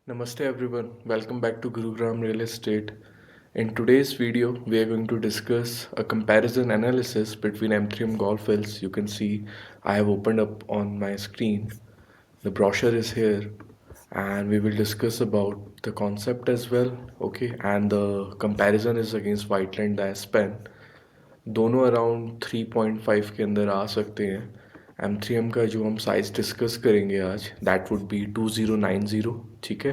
Namaste everyone, welcome back to Gurugram Real Estate. In today's video, we are going to discuss a comparison analysis between M3M Golf Hills. You can see I have opened up on my screen. The brochure is here and we will discuss about the concept as well, okay? And the comparison is against Whiteland the S-Pen. दोनों around 3.5 के अंदर आ सकते हैं। M3M का जो हम size discuss करेंगे आज दैट वुड बी 2090, ठीक है।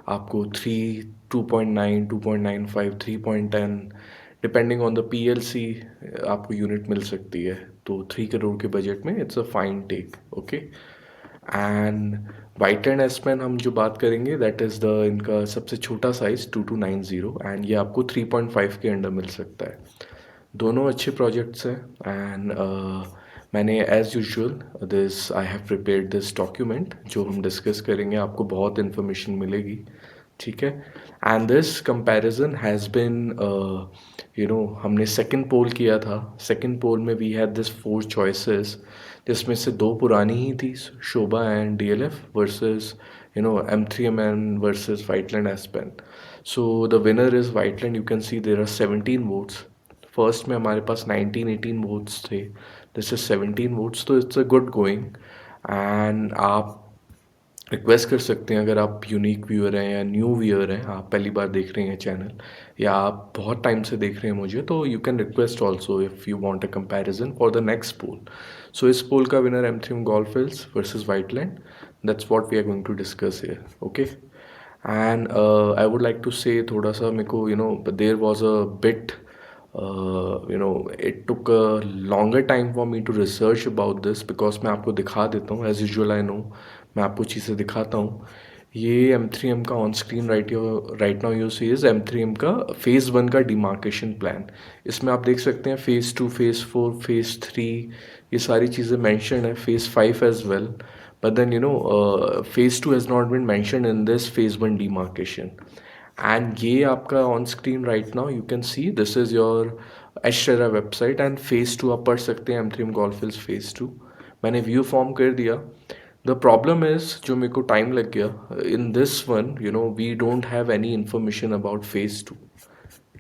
आपको 2.9, 2.95, 3.10 डिपेंडिंग ऑन द PLC आपको यूनिट मिल सकती है। तो 3 करोड़ के बजट में it's a fine take, okay. And white and Aspen हम जो बात करेंगे दैट इज़ द इनका सबसे छोटा साइज़ 2290 एंड ये आपको 3.5 के अंडर मिल सकता है। दोनों अच्छे प्रोजेक्ट्स हैं एंड मैंने as usual this I have prepared this document जो हम डिस्कस करेंगे। आपको बहुत इन्फॉर्मेशन मिलेगी, ठीक है। And this comparison has been हमने सेकंड पोल किया था। सेकंड पोल में वी हैड दिस 4 चॉइसेस जिसमें से 2 पुरानी ही थी, Sobha and DLF versus M3M versus Whiteland Aspen. So the winner is Whiteland. You can see there are 17 votes. First में हमारे पास 19-18 वोट्स थे, दिस इज 17 वोट्स, तो it's a good going. And आप रिक्वेस्ट कर सकते हैं अगर आप यूनिक व्यूअर हैं या न्यू व्यूअर हैं, आप पहली बार देख रहे हैं चैनल या आप बहुत टाइम से देख रहे हैं मुझे, तो you can request also if you want a comparison for the next poll. So इस पोल का winner M3M golf hills versus Whiteland, that's what we are going to discuss here, okay. And I would like to say थोड़ा सा मेरे को there was a bit it took a longer time for me to research about this because मैं आपको दिखा देता हूँ as usual. I know मैं आपको चीज़ें दिखाता हूँ। ये M3M का on screen right now you see is M3M का फेज़ 1 का डिमार्केशन प्लान। इसमें आप देख सकते हैं फेज़ 2, फेज़ 4, फेज़ 3 ये सारी चीज़ें मैंशन है, phase 5 as well, but then phase 2 has not been mentioned in this phase 1 demarcation. And ये आपका on screen right now you can see this is your एशरा वेबसाइट एंड फेज़ 2 आप पढ़ सकते हैं M3M गोल्फ हिल्स फेज़ 2। मैंने view form कर दिया। द प्रॉब्लम इज़ जो मेरे को टाइम लग गया in this one, we don't have any information about phase 2,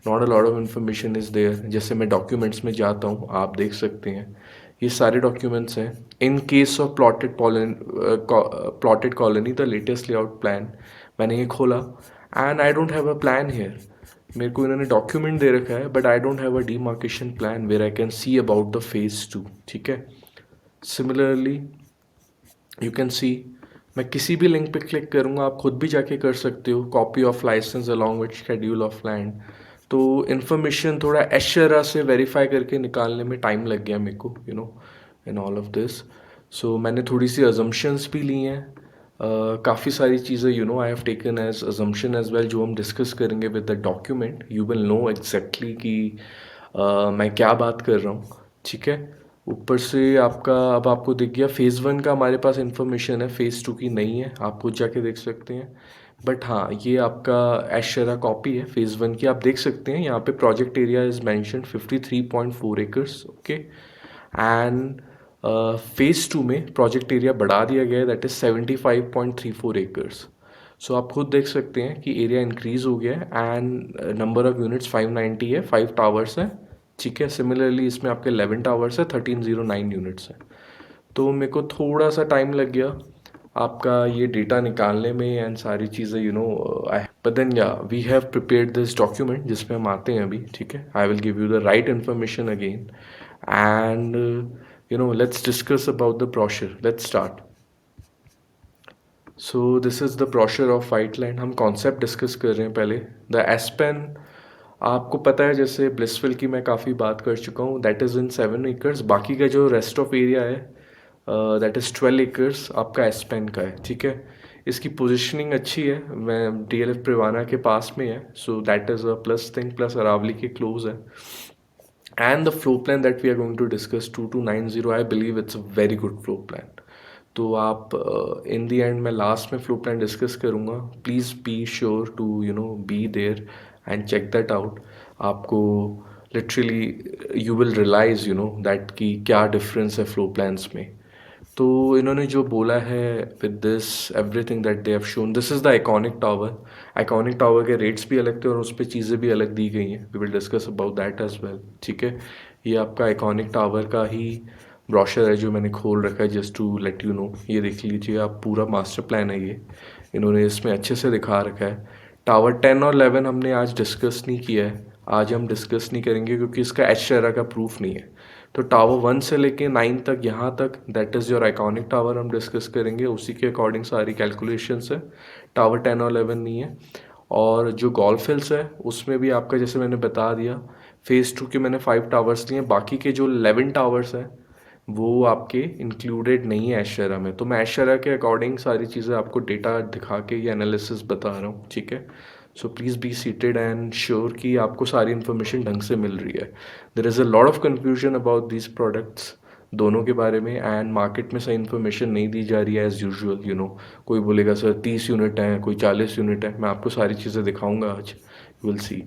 not a lot of information is there. जैसे मैं डॉक्यूमेंट्स में जाता हूँ, आप देख सकते हैं ये सारे डॉक्यूमेंट्स हैं। In case of plotted colony the latest layout plan, मैंने ये खोला and I don't have a plan here. मेरे को इन्होंने डॉक्यूमेंट दे रखा है but I don't have a demarcation plan where I can see about the phase 2, ठीक है। सिमिलरली यू कैन सी, मैं किसी भी लिंक पे क्लिक करूँगा, आप खुद भी जाके कर सकते हो, copy of licence along with schedule of land. तो इन्फॉर्मेशन थोड़ा एशरा से वेरीफाई करके निकालने में टाइम लग गया मेरे को, इन ऑल ऑफ दिस। सो मैंने थोड़ी सी अजम्पशंस भी ली हैं। काफ़ी सारी चीज़ें I have taken as assumption as well, जो हम डिस्कस करेंगे with the document you will know exactly कि मैं क्या बात कर रहा हूँ, ठीक है। ऊपर से आपका अब आपको दिख गया फेज़ 1 का हमारे पास इन्फॉर्मेशन है, फेज़ 2 की नहीं है, आप खुद जाके देख सकते हैं। बट हाँ, ये आपका एशरा कॉपी है फेज़ 1 की, आप देख सकते हैं यहाँ पे project area is mention 53.4 acres, okay. And phase 2 में प्रोजेक्ट एरिया बढ़ा दिया गया है, दैट इज़ 75.34 एकर्स। सो आप खुद देख सकते हैं कि एरिया इंक्रीज हो गया है एंड नंबर ऑफ यूनिट्स 590 है, 5 टावर्स हैं, ठीक है। सिमिलरली इसमें आपके 11 टावर्स है, 1309 यूनिट्स हैं। तो मेरे को थोड़ा सा टाइम लग गया आपका ये डेटा निकालने में एंड सारी चीज़ें बट देन या we have prepared this document जिसमें हम आते हैं अभी, ठीक है। I will give you the right information again and let's discuss about the brochure, let's start. So this is the brochure of Whiteland. हम कॉन्सेप्ट डिस्कस कर रहे हैं पहले। द एस्पेन आपको पता है, जैसे ब्लिसफिल की मैं काफ़ी बात कर चुका हूँ, दैट इज़ इन 7 एकर्स। बाकी का जो रेस्ट ऑफ एरिया है दैट इज़ 12 एकर्स आपका एस्पेन का है, ठीक है। इसकी पोजिशनिंग अच्छी है, मैं DLF प्रिवाना के पास में है, so that is a plus thing, plus Aravalli के क्लोज है। And the flow plan that we are going to discuss 2290, I believe it's a very good flow plan. तो आप इन दी एंड मैं last में फ्लो प्लान डिस्कस करूँगा, please be sure to be there and check that out. आपको literally you will realize that कि क्या difference है flow plans में। तो इन्होंने जो बोला है with this everything that they have shown, this is the iconic tower. Iconic tower के रेट्स भी अलग थे और उस पर चीज़ें भी अलग दी गई हैं। We will discuss about that as well. ठीक है, ये आपका आइकॉनिक टावर का ही ब्रोशर है जो मैंने खोल रखा है just to let you know. ये देख लीजिए आप, पूरा मास्टर प्लान है ये, इन्होंने इसमें अच्छे से दिखा रखा है। टावर 10 और 11 हमने आज डिस्कस नहीं किया है, आज हम डिस्कस नहीं करेंगे क्योंकि इसका एच टेरा का प्रूफ नहीं है। तो टावर 1 से लेके 9 तक, यहाँ तक that is your iconic tower हम डिस्कस करेंगे, उसी के अकॉर्डिंग सारी कैलकुलेशंस है। टावर 10 और 11 नहीं है। और जो गोल्फ हिल्स है उसमें भी आपका, जैसे मैंने बता दिया, फेज़ 2 के मैंने 5 टावर्स लिए, बाकी के जो 11 टावर्स हैं वो आपके इंक्लूडेड नहीं है एशरा में। तो मैं एशरा के अकॉर्डिंग सारी चीज़ें आपको डेटा दिखा के ये एनालिसिस बता रहा हूँ। ठीक है, so please be seated and sure कि आपको सारी इन्फॉर्मेशन ढंग से मिल रही है। देर is a lot of confusion about these products दोनों के बारे में, एंड मार्केट में सही इन्फॉर्मेशन नहीं दी जा रही है एज़ यूजुअल। यू नो, कोई बोलेगा सर 30 यूनिट है, कोई 40 यूनिट है। मैं आपको सारी चीज़ें दिखाऊंगा आज, यू विल सी।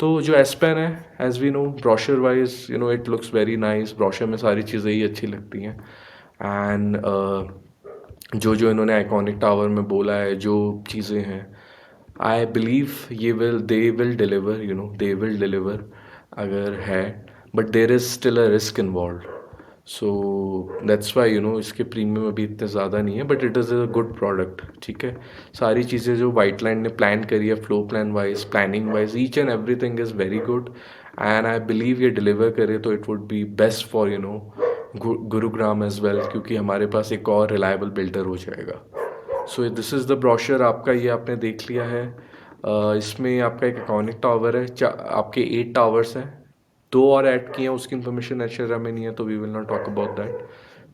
तो जो एस पेन है, as we know, brochure wise you know it looks very nice. Brochure में सारी चीज़ें ही अच्छी लगती हैं। एंड जो जो इन्होंने आइकॉनिक टावर में बोला है, जो चीज़ें हैं, आई बिलीव ये they will deliver, you know, they will deliver अगर है। But there is still a risk involve, so that's why you know इसके प्रीमियम अभी इतने ज़्यादा नहीं है, but it is a good product. ठीक है, सारी चीज़ें जो वाइट लाइन ने प्लान करी है, floor plan wise, planning wise, each and everything is very good. And I believe ये डिलीवर करे तो it would be best for you know Gurugram as well, क्योंकि हमारे पास एक और रिलायबल बिल्डर हो जाएगा। So this is the brochure आपका, ये आपने देख लिया है। इसमें आपका एक आइकॉनिक टावर है, आपके 8 टावर्स हैं, 2 और ऐड किए हैं, उसकी इन्फॉर्मेशन एशरा में नहीं है, तो we will not talk about that.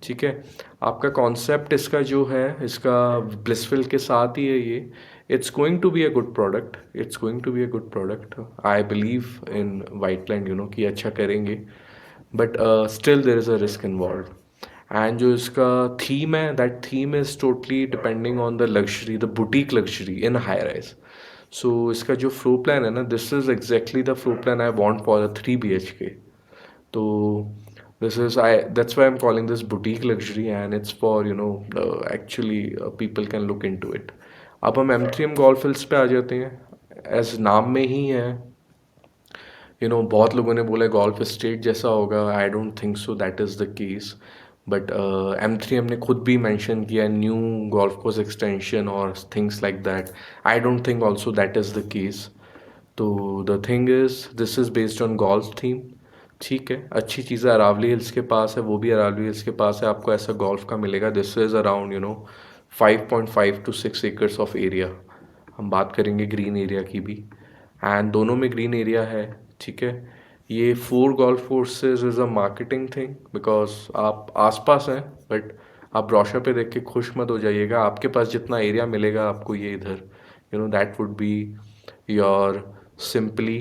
ठीक है, आपका कॉन्सेप्ट इसका जो है, इसका ब्लिसफिल के साथ ही है ये। It's going to be a good product, it's going to be a good product. I believe in Whiteland, you know, कि अच्छा करेंगे, but still there is a risk involve. And जो इसका थीम है, that theme is totally depending on the luxury, the boutique luxury in high rise. So इसका जो flow plan है ना, this is exactly the flow plan I want for a 3 BHK। तो this is I that's why I'm calling this boutique luxury, and it's for you know actually people can look into it. अब हम एमथ्रियम golf hills पे आ जाते हैं। As नाम में ही है, you know, बहुत लोगों ने बोला गोल्फ स्टेट जैसा होगा, I don't think so that is the case. But M3M ने खुद भी मेंशन किया न्यू गोल्फ कोर्स एक्सटेंशन और things like that. I don't think also that is the case. तो the thing is this is based on golf theme. ठीक है, अच्छी चीज़ है, अरावली हिल्स के पास है, वो भी अरावली हिल्स के पास है, आपको ऐसा गोल्फ का मिलेगा। This is around you know 5.5 to 6 acres of area. हम बात करेंगे ग्रीन एरिया की भी, एंड दोनों में ग्रीन एरिया है। ठीक है, ये 4 golf courses is a marketing thing, because आप आसपास हैं, बट आप ब्रोशर पे देख के खुश मत हो जाइएगा। आपके पास जितना एरिया मिलेगा आपको ये इधर, you know, that would be your simply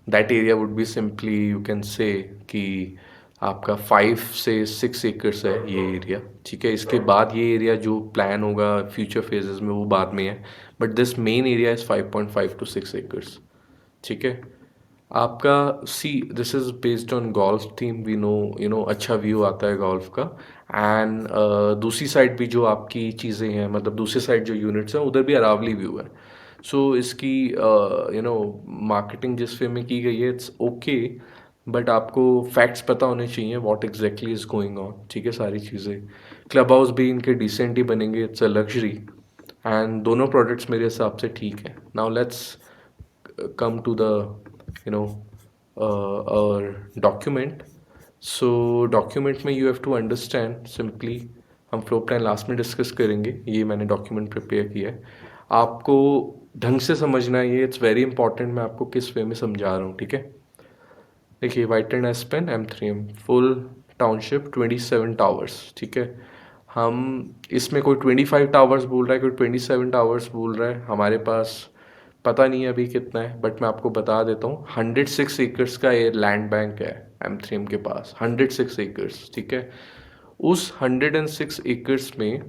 that area would be simply, you can से कि आपका 5 से 6 एकर्स है ये एरिया। ठीक है, इसके बाद ये एरिया जो प्लान होगा फ्यूचर फेजेस में वो बाद में है, but this main area is 5.5 to 6 acres. ठीक है, आपका see this is based on golf theme, we know, you know, अच्छा व्यू आता है गोल्फ का। एंड दूसरी साइड भी जो आपकी चीज़ें हैं, मतलब दूसरी साइड जो यूनिट्स हैं उधर भी अरावली व्यू है। सो इसकी यू नो मार्केटिंग जिस वे में की गई है, इट्स ओके, बट आपको फैक्ट्स पता होने चाहिए what exactly is going on. ठीक है, सारी चीज़ें, क्लब हाउस भी इनके डिसेंट ही बनेंगे, इट्स अ लग्जरी। एंड दोनों प्रोडक्ट्स मेरे हिसाब से ठीक है। Now let's come to the you know our document. So document में you have to understand simply, हम फ्लो प्लान लास्ट में डिस्कस करेंगे, ये मैंने डॉक्यूमेंट प्रिपेयर किया है, आपको ढंग से समझना है ये, इट्स वेरी इंपॉर्टेंट। मैं आपको किस वे में समझा रहा हूँ। ठीक है, देखिए, white and aspen M3M full township 27 towers. ठीक है, हम इसमें कोई 25 टावर्स बोल रहा है, कोई 27 टावर्स बोल रहा है, हमारे पास पता नहीं है अभी कितना है, बट मैं आपको बता देता हूँ 106 एकर्स का ये लैंड बैंक है M3M के पास, 106 एकर्स। ठीक है, उस 106 एकर्स में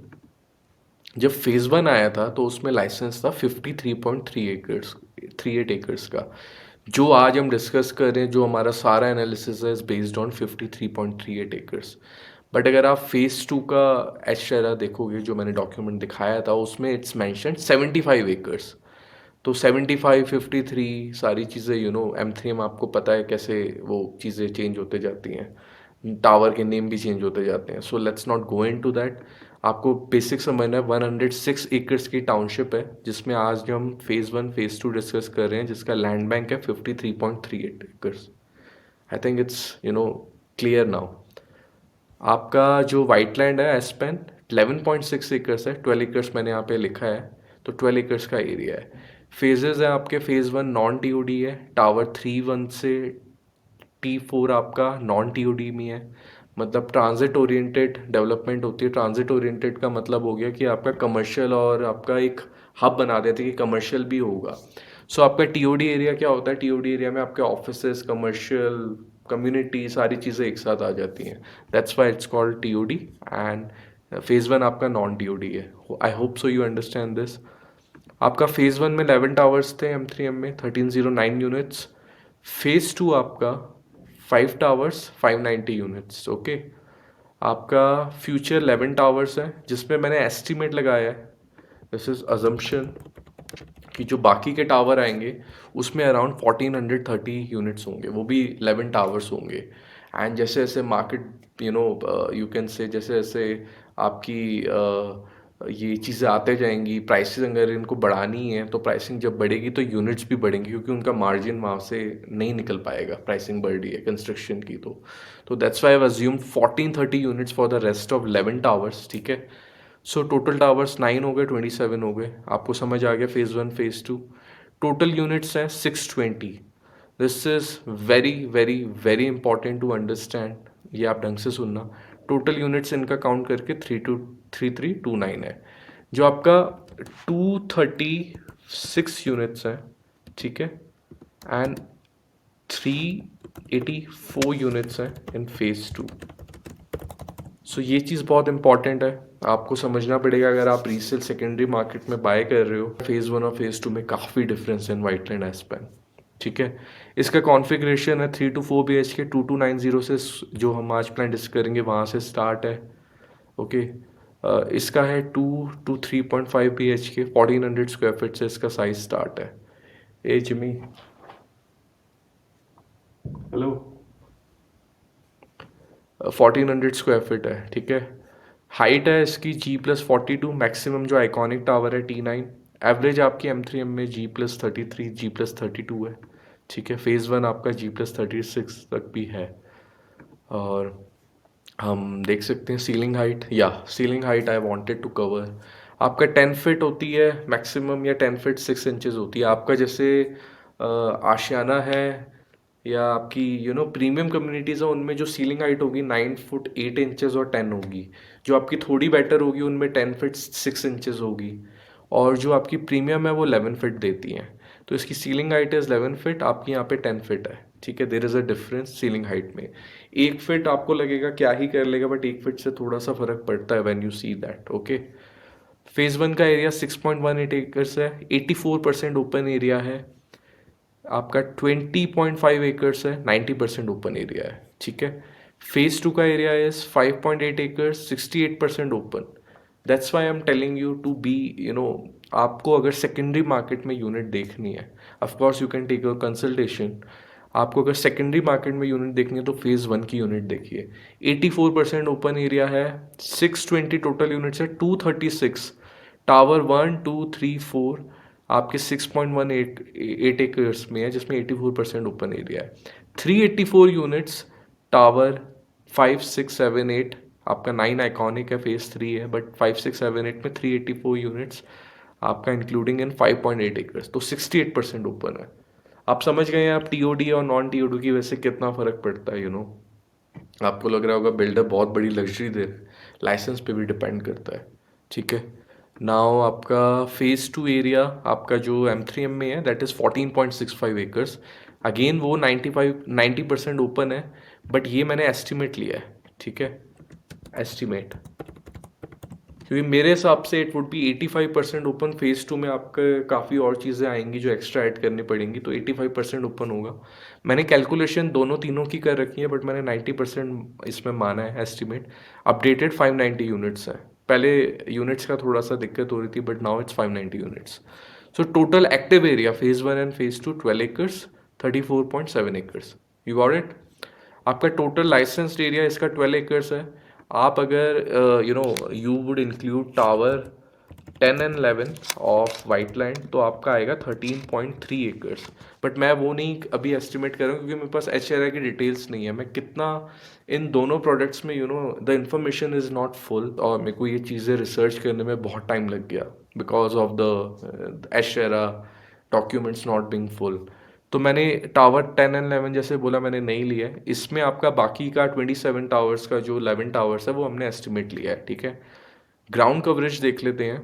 जब फेज़ 1 आया था तो उसमें लाइसेंस था 53.3 एकर्स, 38 एकर्स का। जो आज हम डिस्कस कर रहे हैं, जो हमारा सारा एनालिसिस है, is based on 53.38 acres. But अगर आप फेज़ 2 का एशेरा देखोगे, जो मैंने डॉक्यूमेंट दिखाया था, उसमें इट्स मेंशन 75 एकर्स। तो 75, 53 सारी चीज़ें M3M आपको पता है कैसे वो चीज़ें चेंज होते जाती हैं, टावर के नेम भी चेंज होते जाते हैं। So let's not go into that. आपको बेसिक समझना है, 106 एकर्स की टाउनशिप है, जिसमें आज जो हम फेज़ 1 फेज़ 2 डिस्कस कर रहे हैं, जिसका लैंड बैंक है 53.38 acres. I think it's clear now. आपका जो वाइट लैंड है एस्पेन 11.6 एकर्स है, 12 एकर्स मैंने यहाँ पे लिखा है, तो 12 एकर्स का एरिया है। फेजेस है आपके, फेज़ 1 नॉन टीओडी है, टावर 3-1 से T4 आपका नॉन टीओडी में है। मतलब ट्रांजिट ओरिएंटेड डेवलपमेंट होती है। ट्रांजिट ओरिएंटेड का मतलब हो गया कि आपका कमर्शियल और आपका एक हब बना देते हैं कि कमर्शियल भी होगा। सो आपका टीओडी एरिया क्या होता है? टीओडी एरिया में आपके ऑफिसेस, कमर्शियल, कम्युनिटी, सारी चीज़ें एक साथ आ जाती हैं। That's why it's called TOD. And phase 1 आपका नॉन टीओडी है। I hope so you understand this. आपका फेज़ 1 में 11 टावर्स थे M3M में, 1309 यूनिट्स। फेज़ 2 आपका 5 टावर्स, 590 यूनिट्स। ओके। आपका फ्यूचर 11 टावर्स है, जिसमें मैंने एस्टिमेट लगाया है, दिस इज अजम्पशन, कि जो बाकी के टावर आएंगे उसमें अराउंड 1430 यूनिट्स होंगे, वो भी 11 टावर्स होंगे। एंड जैसे जैसे मार्केट यू कैन से जैसे जैसे आपकी ये चीज़ें आते जाएंगी, प्राइसेस अगर इनको बढ़ानी है तो प्राइसिंग जब बढ़ेगी तो यूनिट्स भी बढ़ेंगी, क्योंकि उनका मार्जिन वहाँ से नहीं निकल पाएगा, प्राइसिंग बढ़ रही है कंस्ट्रक्शन की। तो that's why I assume 1430 units for the rest of 11 towers. ठीक है। सो टोटल टावर्स 9 हो गए, 27 हो गए। आपको समझ आ गया फेज़ 1 फेज़ 2। टोटल यूनिट्स हैं 620। This is very very very important to understand. ये आप ढंग से सुनना। टोटल यूनिट्स इनका काउंट करके 3329 है। जो आपका 236 यूनिट्स हैं, ठीक है, एंड 384 यूनिट्स हैं इन फेज़ 2। सो ये चीज़ बहुत इंपॉर्टेंट है, आपको समझना पड़ेगा अगर आप रीसेल सेकेंडरी मार्केट में बाय कर रहे हो। फेज़ 1 और फेज़ 2 में काफ़ी डिफरेंस है इन वाइट लैंड एस्पेन। ठीक है। इसका कॉन्फ़िगरेशन है 3 to 4 BHK, 2290 से जो हम आज प्लान डिस्कस करेंगे वहाँ से स्टार्ट है। ओके। इसका है 2 to 3.5 BHK, 1400 स्क्वायर फीट से इसका साइज स्टार्ट है। ए जिमी, हेलो। 1400 स्क्वायर फीट है। ठीक है। हाइट है इसकी G+42, मैक्सिमम जो आइकॉनिक टावर है T9। एवरेज आपकी M3M में G+33, G+32 है। ठीक है। फेज़ 1 आपका G+36 तक भी है। और हम देख सकते हैं सीलिंग हाइट, या ceiling height I wanted to cover, आपका 10 फीट होती है मैक्सिमम, या 10 फीट 6 इंचेस होती है। आपका जैसे आशियाना है, या आपकी प्रीमियम कम्युनिटीज़ है, उनमें जो सीलिंग हाइट होगी 9 फुट 8 इंचेस और 10 होगी। जो आपकी थोड़ी बेटर होगी उनमें 10 फीट 6 इंचेस होगी। और जो आपकी प्रीमियम है वो 11 फीट देती हैं। तो इसकी सीलिंग हाइट इज़ 11 फीट, आपकी यहाँ पे 10 फीट है। ठीक है। देर is a difference ceiling height में। 1 फीट आपको लगेगा क्या ही कर लेगा, बट 1 फीट से थोड़ा सा फर्क पड़ता है when you see that. Okay. Phase 1 का एरिया 6.18 एकर्स है, 84% ओपन एरिया है। आपका 20.5 एकर्स है, 90% ओपन एरिया है। ठीक है। फेज़ 2 का area is 5.8 acres, 68% open. That's why I am telling you to be आपको अगर सेकेंडरी मार्केट में यूनिट देखनी है, of course you can take a consultation. आपको अगर सेकेंडरी मार्केट में यूनिट देखनी है तो फेज़ 1 की यूनिट देखिए। 84% ओपन एरिया है, 620 टोटल यूनिट्स है, 236 टावर 1 2 3 4 आपके 6.18 एकर्स में है, जिसमें 84% ओपन एरिया है। 384 यूनिट्स टावर 5 6 7 8, आपका 9 आइकॉनिक है, फेज 3 है, बट 5 6 7 8 में 384 यूनिट्स आपका इंक्लूडिंग इन 5.8 एकर्स, तो 68% ओपन है। आप समझ गए हैं आप टीओडी और नॉन टीओडी की वजह से कितना फ़र्क पड़ता है। आपको लग रहा होगा बिल्डर बहुत बड़ी लग्जरी दे रहे, लाइसेंस पे भी डिपेंड करता है। ठीक है। नाउ आपका फेज़ 2 एरिया आपका जो M3M में है दैट इज़ 14.65 एकर्स। अगेन वो 90% ओपन है, बट ये मैंने एस्टिमेट लिया है। ठीक है। एस्टिमेट, क्योंकि मेरे हिसाब से it would B 85% open. Phase 2 में आपके काफ़ी और चीज़ें आएंगी जो एक्स्ट्रा ऐड करनी पड़ेंगी, तो 85% ओपन होगा। मैंने कैलकुलेशन दोनों तीनों की कर रखी है, बट मैंने 90% इसमें माना है एस्टिमेट। अपडेटेड 590 यूनिट्स है। पहले यूनिट्स का थोड़ा सा दिक्कत हो रही थी, but now it's 590 units. So total active area phase 1 and phase 2 12 acres, 34.7 acres. You got it. आपका टोटल लाइसेंस्ड एरिया इसका 12 एकर्स है। आप अगर you would include tower 10 and 11 of white land, तो आपका आएगा 13.3 एकर्स। बट मैं वो नहीं अभी एस्टिमेट कर रहा हूँ, क्योंकि मेरे पास HRI की डिटेल्स नहीं है। मैं कितना इन दोनों प्रोडक्ट्स में the information is not full, और मेरे को ये चीज़ें रिसर्च करने में बहुत टाइम लग गया because of the HRI documents not being full. तो मैंने टावर 10 एंड 11 जैसे बोला मैंने नहीं लिया है। इसमें आपका बाकी का 27 टावर्स का जो 11 टावर्स है वो हमने एस्टिमेट लिया है, ठीक है। ग्राउंड कवरेज देख लेते हैं।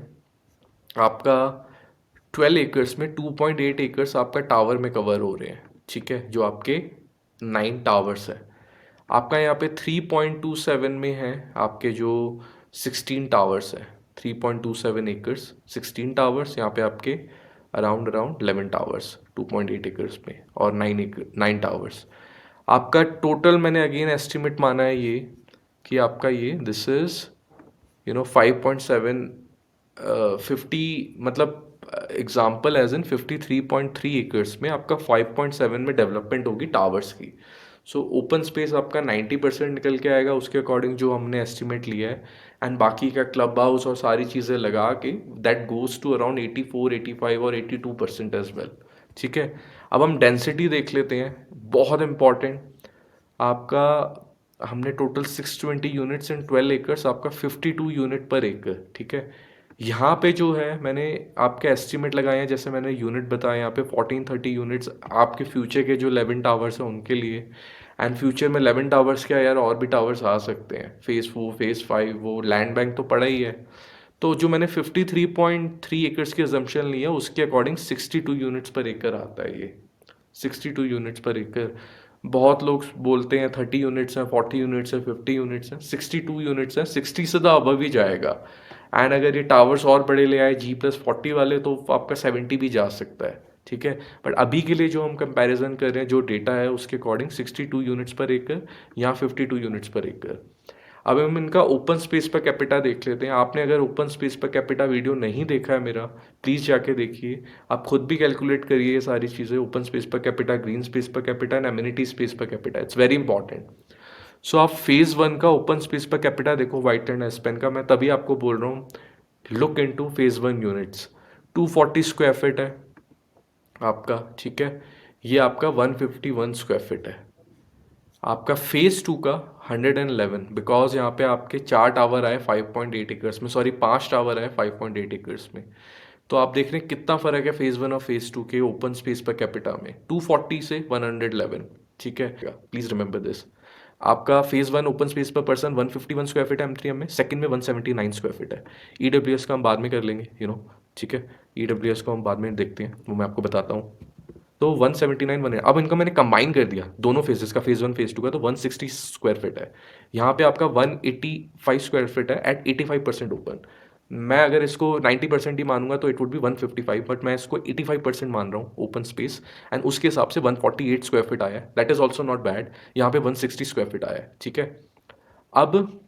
आपका 12 एकर्स में 2.8 एकर्स आपका टावर में कवर हो रहे हैं, ठीक है, जो आपके 9 टावर्स है। आपका यहाँ पे 3.27 में है आपके जो 16 टावर्स है। 3.27 एकर्स 16 टावर्स, यहाँ पे आपके अराउंड 11 टावर्स 2.8 एकर्स में, और 9 टावर्स। आपका टोटल मैंने अगेन एस्टिमेट माना है ये, कि आपका ये दिस इज 5.7 50, मतलब एग्जाम्पल एज इन 53.3 एकर्स में आपका 5.7 में डेवलपमेंट होगी टावर्स की। सो ओपन स्पेस आपका 90% निकल के आएगा उसके अकॉर्डिंग जो हमने एस्टिमेट लिया है। एंड बाकी का क्लब हाउस और सारी चीज़ें लगा के दैट गोज टू अराउंड 84, 85 और 82% एज वेल, ठीक है। अब हम डेंसिटी देख लेते हैं, बहुत इंपॉर्टेंट। आपका हमने टोटल 620 यूनिट्स इन 12 एकर्स, आपका 52 यूनिट पर एकड़, ठीक है। यहाँ पे जो है मैंने आपके एस्टिमेट लगाए हैं, जैसे मैंने यूनिट बताया यहाँ पे 1430 यूनिट्स आपके फ्यूचर के जो 11 टावर्स हैं उनके लिए। एंड फ्यूचर में 11 टावर्स क्या यार, और भी टावर्स आ सकते हैं, फेज़ 4 फेज़ 5, वो लैंड बैंक तो पड़ा ही है। तो जो मैंने 53.3 एकर्स की अजम्पशन ली है उसके अकॉर्डिंग 62 यूनिट्स पर एकड़ आता है ये। 62 यूनिट्स पर एकड़। बहुत लोग बोलते हैं 30 यूनिट्स हैं, 40 यूनिट्स हैं, 50 यूनिट्स हैं, 62 यूनिट्स हैं। 60 से तो अबव ही जाएगा। एंड अगर ये टावर्स और बड़े ले आए G+40 वाले, तो आपका 70 भी जा सकता है, ठीक है। बट अभी के लिए जो हम कंपैरिजन कर रहे हैं, जो डेटा है उसके अकॉर्डिंग 62 यूनिट्स पर एकड़ या 52 यूनिट्स पर एकड़। अब हम इनका ओपन स्पेस पर कैपिटा देख लेते हैं। आपने अगर open space per capita video नहीं देखा है मेरा, प्लीज़ जाके देखिए। आप खुद भी कैलकुलेट करिए ये सारी चीज़ें, open space per capita, green space per capita and amenity space per capita. It's very important. So आप फेज़ 1 का ओपन स्पेस पर कैपिटा देखो, वाइट एंड एस्पेन का। मैं तभी आपको बोल रहा हूँ look into phase 1 units. 240 square feet है आपका, ठीक है। ये आपका 151 स्क्वायर फीट है। आपका फेज़ 2 का 111, बिकॉज यहाँ पे आपके 4 टावर आए 5.8 एकर्स में, सॉरी 5 टावर आए 5.8 एकर्स में। तो आप देख रहे हैं कितना फर्क है फेज़ 1 और फेज़ 2 के ओपन स्पेस पर कैपिटा में, 240 से 111, ठीक है। Please remember this. आपका फेज़ 1 ओपन स्पेस पर पर्सन 151 स्क्वायर फीट है M3M में, सेकंड में 179 स्क्वायर फीट है। EWS का हम बाद में कर लेंगे, ठीक है। EWS को हम बाद में देखते हैं, वो मैं आपको बताता हूँ। तो 179 1, अब इनका मैंने कंबाइन कर दिया दोनों फेजेस का, फेज़ 1 फेज़ 2 का, तो 160 स्क्वायर फीट है। यहाँ पे आपका 185 स्क्वायर फीट है एट 85% ओपन। मैं अगर इसको 90% ही मानूंगा तो इट वुड बी 155, बट मैं इसको 85% मान रहा हूँ ओपन स्पेस। एंड उसके हिसाब से 148 स्क्वायर फीट आया है, that is also not bad. यहाँ पे 160 स्क्वायर फीट आया है, ठीक है। अब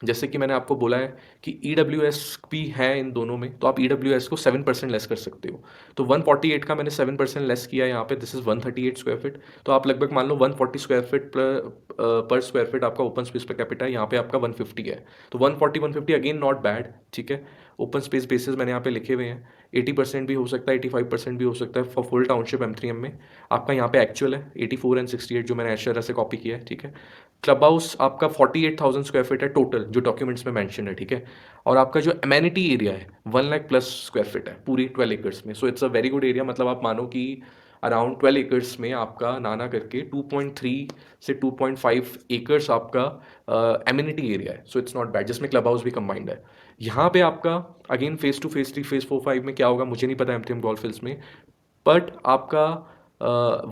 जैसे कि मैंने आपको बोला है कि EWS भी है इन दोनों में, तो आप EWS को 7% लेस कर सकते हो। तो 148 का मैंने 7% लेस किया यहाँ पे, दिस इज 138 स्क्वायर फीट। तो आप लगभग मान लो 140 स्क्वायर फीट पर स्क्वायर फीट आपका ओपन स्पेस पर कैपिटा है। यहाँ पे आपका 150 है, तो 140 150 अगेन नॉट बैड, ठीक है। ओपन स्पेस बेसिस मैंने यहाँ पे लिखे हुए हैं। 80% भी हो सकता है, 85% भी हो सकता है फॉर फुल टाउनशिप M3M में। आपका यहाँ पे एक्चुअल है 84 एंड 68 जो मैंने ऐश्वर्या से कॉपी किया है, ठीक है। क्लब हाउस आपका 48,000 स्क्वायर फीट है टोटल, जो डॉक्यूमेंट्स में मेंशन है, ठीक है। और आपका जो एमेनिटी एरिया है 1 लाख प्लस स्क्वायर फीट है पूरी 12 एकर्स में। सो it's a very good area. मतलब आप मानो कि अराउंड 12 एकर्स में आपका नाना करके 2.3 से 2.5 एकर्स आपका एमिनिटी एरिया है। सो इट्स नॉट बैड, जिसमें क्लब हाउस भी कंबाइंड है। यहाँ पे आपका अगेन फेज़ 2 फेज़ 3 फेज़ 4 5 में क्या होगा मुझे नहीं पता M3M गोल्फ हिल्स में, बट आपका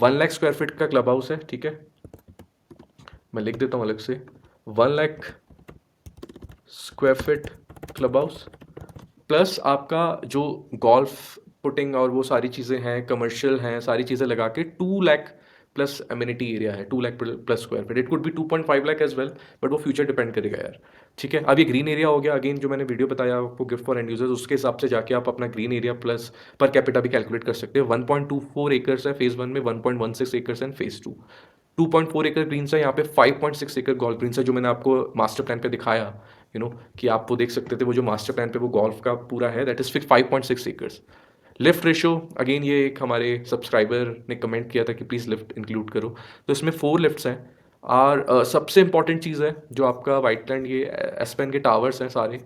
1 लाख स्क्वायर फीट का क्लब हाउस है, ठीक है। मैं लिख देता हूँ अलग से, 1 lakh square feet club house plus आपका जो गोल्फ पुटिंग और वो सारी चीज़ें हैं, कमर्शियल हैं, सारी चीज़ें लगा के 2 लाख प्लस एमिनिटी एरिया है, 2 lakh plus square feet. It could be 2.5 lakh as well, but वो फ्यूचर डिपेंड करेगा यार। ठीक है, अब ये ग्रीन एरिया हो गया, अगेन जो मैंने वीडियो बताया आपको गिफ्ट फॉर एंड यूजर्स, उसके हिसाब से जाके आप अपना green area plus per capita भी कैलकुलेट कर सकते हैं। 1.24 एकर्स है फेज 1 में, 1.16 एकर्स है फेज 2, 2.4 एकड़ ग्रीन है यहाँ पे, 5.6 एकड़ गोल्फ ग्रीन है, जो मैंने आपको मास्टर प्लान पे दिखाया, कि आप वो देख सकते थे, वो जो मास्टर प्लान पे वो गोल्फ का पूरा है, that is 5.6 acres. Lift ratio, again ये एक हमारे सब्सक्राइबर ने कमेंट किया था कि प्लीज़ लिफ्ट इंक्लूड करो, तो इसमें 4 लिफ्ट्स हैं। और सबसे इंपॉर्टेंट चीज़ है जो आपका वाइटलैंड ये एसपेन के टावर्स हैं सारे,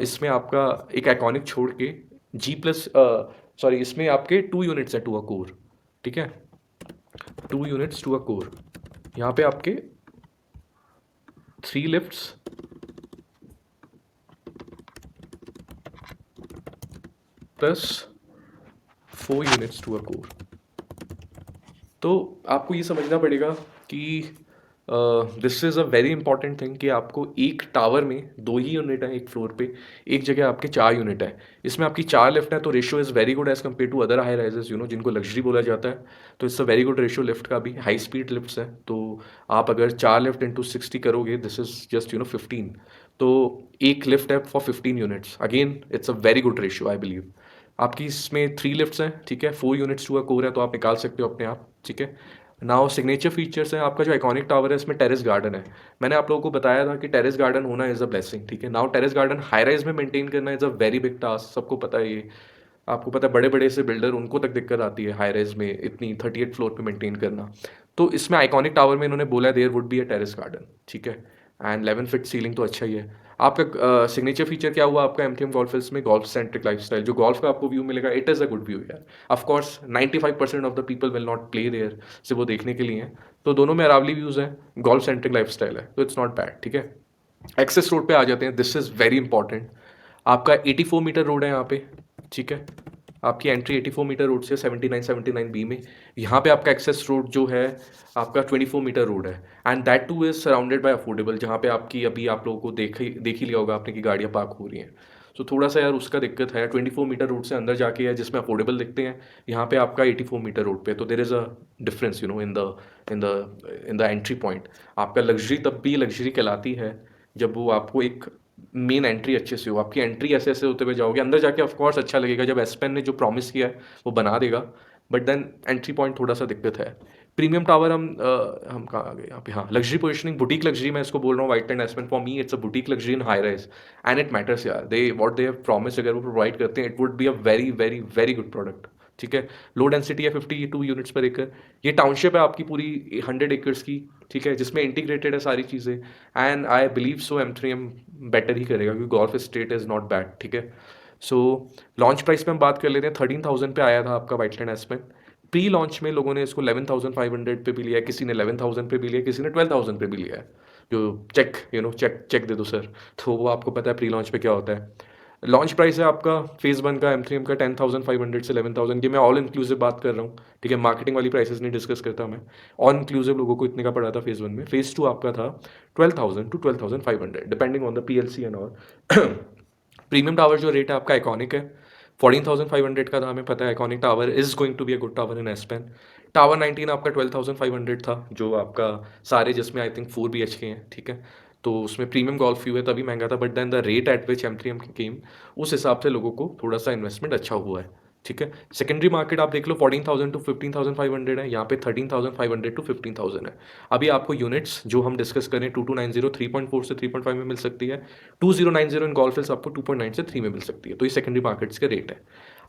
इसमें आपका एक आइकॉनिक छोड़ के जी प्लस, सॉरी, इसमें आपके 2 यूनिट्स हैं टू अ कोर। ठीक है, 2 यूनिट्स टू अ कोर, यहाँ पे आपके 3 lifts plus 4 units to a core. तो आपको ये समझना पड़ेगा कि this is a very important thing कि आपको एक टावर में 2 ही यूनिट है एक फ्लोर पे, एक जगह आपके 4 यूनिट है, इसमें आपकी 4 लिफ्ट है, तो ratio is very good as compare to other high rises, जिनको लग्जरी बोला जाता है। तो it's a very good ratio lift का भी, हाई स्पीड लिफ्ट्स है, तो आप अगर 4 लिफ्ट इंटू 60 करोगे, दिस इज जस्ट 15, तो एक लिफ्ट है for 15 units, again it's a very good ratio I believe. आपकी इसमें 3 लिफ्ट्स हैं, ठीक है, 4 यूनिट्स टू अ कोर है, तो आप निकाल सकते हो अपने आप। ठीक है, नाउ सिग्नेचर फीचर्स है, आपका जो आइकॉनिक टावर है इसमें टेरेस गार्डन है। मैंने आप लोगों को बताया था कि टेरेस गार्डन होना इज़ अ ब्लेसिंग। ठीक है, now terrace garden high rise में मेंटेन करना is a very big task, सबको पता है ये। आपको पता है बड़े बड़े से बिल्डर, उनको तक दिक्कत आती है हाई राइज में इतनी 38 फ्लोर पे मेंटेन करना। तो इसमें आइकॉनिक टावर में इन्होंने बोला there would be a terrace garden. ठीक है, एंड 11 फीट सीलिंग तो अच्छा ही है। आपका सिग्नेचर फीचर क्या हुआ आपका एमटीएम गोल्फ हिल्स में? गोल्फ सेंट्रिक लाइफस्टाइल, जो गोल्फ का आपको व्यू मिलेगा, it is a good view यार। Of course 95% of the people will not play there, सिर्फ वो देखने के लिए हैं। तो दोनों में अरावली व्यूज़ हैं, गोल्फ सेंट्रिक लाइफस्टाइल है, तो इट्स नॉट बैड। ठीक है, एक्सेस रोड पे आ जाते हैं, दिस इज़ वेरी इंपॉर्टेंट। आपका 84 मीटर रोड है यहाँ पे। ठीक है, आपकी एंट्री 84 मीटर रोड से 79 बी में। यहाँ पे आपका एक्सेस रोड जो है आपका 24 मीटर रोड है, and that two is surrounded by affordable, जहाँ पे आपकी अभी आप लोगों को देख ही लिया होगा आपने कि गाड़ियाँ पार्क हो रही हैं। तो थोड़ा सा यार उसका दिक्कत है, 24 मीटर रोड से अंदर जाके है जिसमें अफोर्डेबल दिखते हैं, यहाँ पे आपका 84 मीटर रोड पे, तो there is a difference in the entry point. आपका लग्जरी तब भी लग्जरी कहलाती है जब वो आपको एक मेन एंट्री अच्छे से हो। आपकी एंट्री ऐसे ऐसे होते हुए जाओगे अंदर जाके, ऑफ कोर्स अच्छा लगेगा, जब एसपेन ने जो प्रॉमिस किया है वो बना देगा, बट देन एंट्री पॉइंट थोड़ा सा दिक्कत है। प्रीमियम टावर हम कहाँ आ गए यहाँ पे? हाँ, लग्जरी पोजिशनिंग, बुटीक लग्जरी, मैं इसको बोल रहा हूँ white and Aspen, for me it's a boutique luxury in high rise, and it matters यार, they what they have promise अगर वो प्रोवाइड करते हैं, it would be a very very very good product. ठीक है, लो डेंसिटी है 52 units पर एकड़, ये टाउनशिप है आपकी पूरी 100 एकर्स की। ठीक है, जिसमें इंटीग्रेटेड है सारी चीज़ें, and I believe so M3M better ही करेगा, क्योंकि golf estate is not bad. ठीक है, सो लॉन्च प्राइस पे हम बात कर लेते हैं, 13,000 पे आया था आपका वाइटलैंड एस्पेन। प्री लॉन्च में लोगों ने इसको 11,500 पे भी लिया है, किसी ने 11,000 पे भी लिया है, किसी ने 12,000 पे भी लिया है। जो चेक चेक चेक दे दो सर, तो वो आपको पता है प्री लॉन्च पे क्या होता है। लॉन्च प्राइस है आपका फेज़ 1 का M3M का 10,500 से 11,000, ये मैं ऑल इंक्लूसिव बात कर रहा हूँ। ठीक है, मार्केटिंग वाली प्राइसेस नहीं डिस्कस करता मैं, ऑल इंक्लूसिव लोगों को इतने का पड़ा था फेज़ 1 में। फेज़ 2 आपका था 12,000 to 12,500 depending on the PLC and all. Premium tower जो रेट है आपका आइकॉनिक है, 14,500 का था, हमें पता है iconic tower is going to be a good tower in Aspen. Tower 19 आपका 12,500 था, जो आपका सारे जिसमें आई थिंक 4 BHK हैं। ठीक है, तो उसमें प्रीमियम गोल्फ व्यू है तभी महंगा था, but then the rate at which M3M came, उस हिसाब से लोगों को थोड़ा सा इन्वेस्टमेंट अच्छा हुआ है। ठीक है, सेकेंडरी मार्केट आप देख लो, 14,000 टू 15,500 है, यहाँ पे 13,500 टू 15,000 है। अभी आपको यूनिट्स जो हम डिस्कस करें 2290 3.4 से 3.5 में मिल सकती है, 2090 इन गोल्फ हिल्स आपको 2.9 से 3 में मिल सकती है। तो ये सेकेंडरी मार्केट्स के रेट है।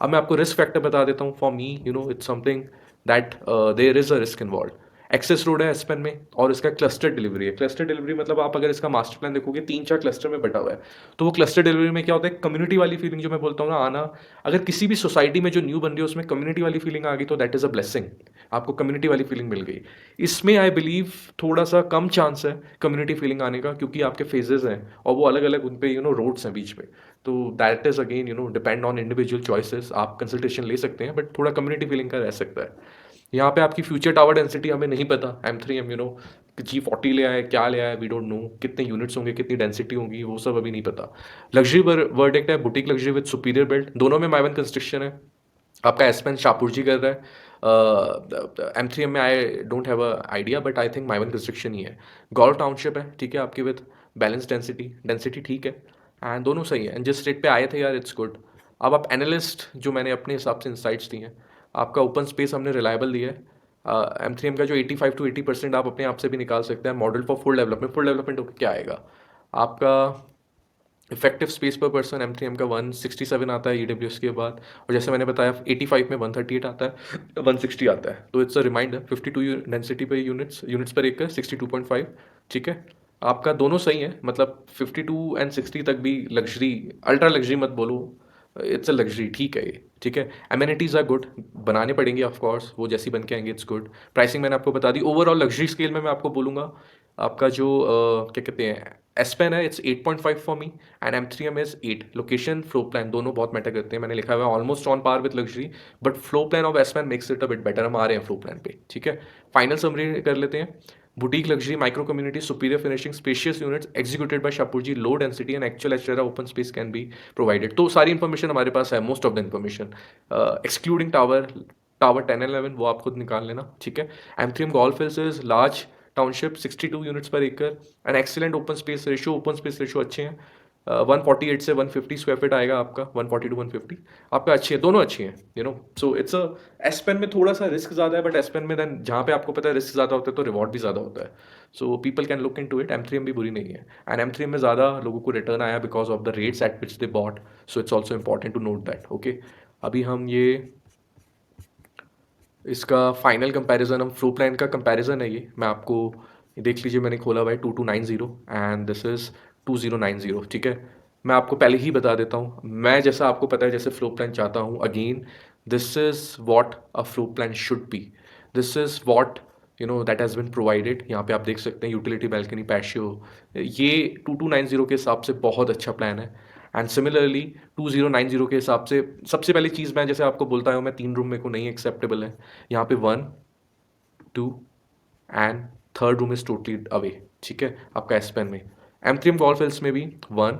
अब मैं आपको रिस्क फैक्टर बता देता हूँ, for me it's something that there is a risk involve. Access road है एसपेन में, और इसका क्लस्टर डिलीवरी है। क्लस्टर डिलीवरी मतलब आप अगर इसका मास्टर प्लान देखोगे 3-4 क्लस्टर में बटा हुआ है। तो वो क्लस्टर डिलीवरी में क्या होता है, कम्युनिटी वाली फीलिंग जो मैं बोलता हूँ ना आना, अगर किसी भी सोसाइटी में जो न्यू बन रही है उसमें कम्युनिटी वाली फीलिंग आ गई, तो दैट इज़ अ ब्लेसिंग, आपको कम्युनिटी वाली फीलिंग मिल गई। इसमें आई बिलीव थोड़ा सा कम चांस है कम्युनिटी फीलिंग आने का, क्योंकि आपके फेजेस हैं और वो अलग अलग उन पे रोड्स हैं बीच में। तो that is again depend on individual choices, आप कंसल्टेशन ले सकते हैं, बट थोड़ा कम्युनिटी फीलिंग का रह सकता है। यहाँ पे आपकी फ्यूचर टावर डेंसिटी हमें नहीं पता, M3M G40 ले आए, क्या ले आए, वी डोंट नो, कितने यूनिट्स होंगे, कितनी डेंसिटी होगी, वो सब अभी नहीं पता। लग्जरी वर्डिक्ट है boutique luxury with superior build, दोनों में माइवन कंस्ट्रक्शन है। आपका एसपेन शाहपुर जी कर रहा है, M3M में I don't have a idea, but I think Mivan construction ही है। गौर टाउनशिप है, ठीक है, आपकी विद बैलेंस डेंसिटी, डेंसिटी ठीक है, एंड दोनों सही है, एंड जिस रेट पे आए थे यार, इट्स गुड। अब आप एनालिस्ट जो मैंने अपने हिसाब से इंसाइट्स दी हैं, आपका ओपन स्पेस हमने रिलायबल दिया है। M3M का जो 85 to 80% आप अपने आप से भी निकाल सकते हैं। मॉडल फॉर फुल डेवलपमेंट होकर क्या आएगा आपका? इफेक्टिव स्पेस पर पर्सन M3M का 167 आता है EWS के बाद, और जैसे मैंने बताया 85 में 138 आता है, 160 आता है। तो इट्स अ रिमाइंडर, 52 डेंसिटी पर यूनिट्स पर एकड़, 62.5, ठीक है। आपका दोनों सही है, मतलब 52 एंड 60 तक भी लग्जरी, अल्ट्रा लग्जरी मत बोलो, इट्स अ लग्जरी, ठीक है ये, ठीक है। एमेनिटीज़ आर गुड, बनाने पड़ेंगे ऑफ कोर्स, वो जैसी बन के आएंगे, इट्स गुड। प्राइसिंग मैंने आपको बता दी। ओवरऑल लग्जरी स्केल में मैं आपको बोलूँगा, आपका जो क्या कहते हैं, एसपेन है, it's 8.5 for me, and M3M is 8। Location, flow plan दोनों बहुत मैटर करते हैं। मैंने लिखा हुआ है almost on par with luxury, but flow plan of Aspen makes it a bit better. हम आ रहे हैं फ्लो प्लान पे, ठीक है। फाइनल समरी कर लेते हैं। Boutique luxury, micro community, superior finishing, spacious units executed by Shahpur ji, low density and actual एचरा open space can be provided. तो सारी इन्फॉर्मेशन हमारे पास है, most of the information, excluding tower, tower 10 and 11 वो आप खुद निकाल लेना, ठीक है। M3M golf hills is large township, 62 units पर एकड़, and excellent open space ratio, open space ratio अच्छे हैं। 148 से 150 स्क्वायर फीट आएगा आपका, 140 to 150 आपका, अच्छी है, दोनों अच्छी हैं, you know. So it's a, Aspen में थोड़ा सा रिस्क ज़्यादा है, बट एसपेन में देन जहाँ पे आपको पता है रिस्क ज़्यादा होता है तो रिवॉर्ड भी ज़्यादा होता है। So people can look into it. M3M भी बुरी नहीं है, एंड M3M में ज़्यादा लोगों को रिटर्न आया because of the rates at which they bought. So it's also important to note that, okay. अभी हम ये इसका फाइनल कंपैरिजन, हम फ्लो प्लान का कंपैरिजन है ये, मैं आपको, देख लीजिए, मैंने खोला हुआ है 2290 एंड दिस इज़ 2090, ठीक है। मैं आपको पहले ही बता देता हूँ, मैं जैसा आपको पता है जैसे फ्लो प्लान चाहता हूँ, again this is what a flow plan should be, this is what that has been provided. यहाँ पे आप देख सकते हैं यूटिलिटी, बैल्कनी, पैशियो, ये 2290 के हिसाब से बहुत अच्छा प्लान है। एंड सिमिलरली 2090 के हिसाब से, सबसे पहली चीज़ मैं जैसे आपको बोलता हूँ, मैं 3 रूम मेरे को नहीं एक्सेप्टेबल है। यहाँ पे 1, 2 and third room is totally away, ठीक है, आपका एसपेन में। M3M गोल्फ हिल्स में भी 1,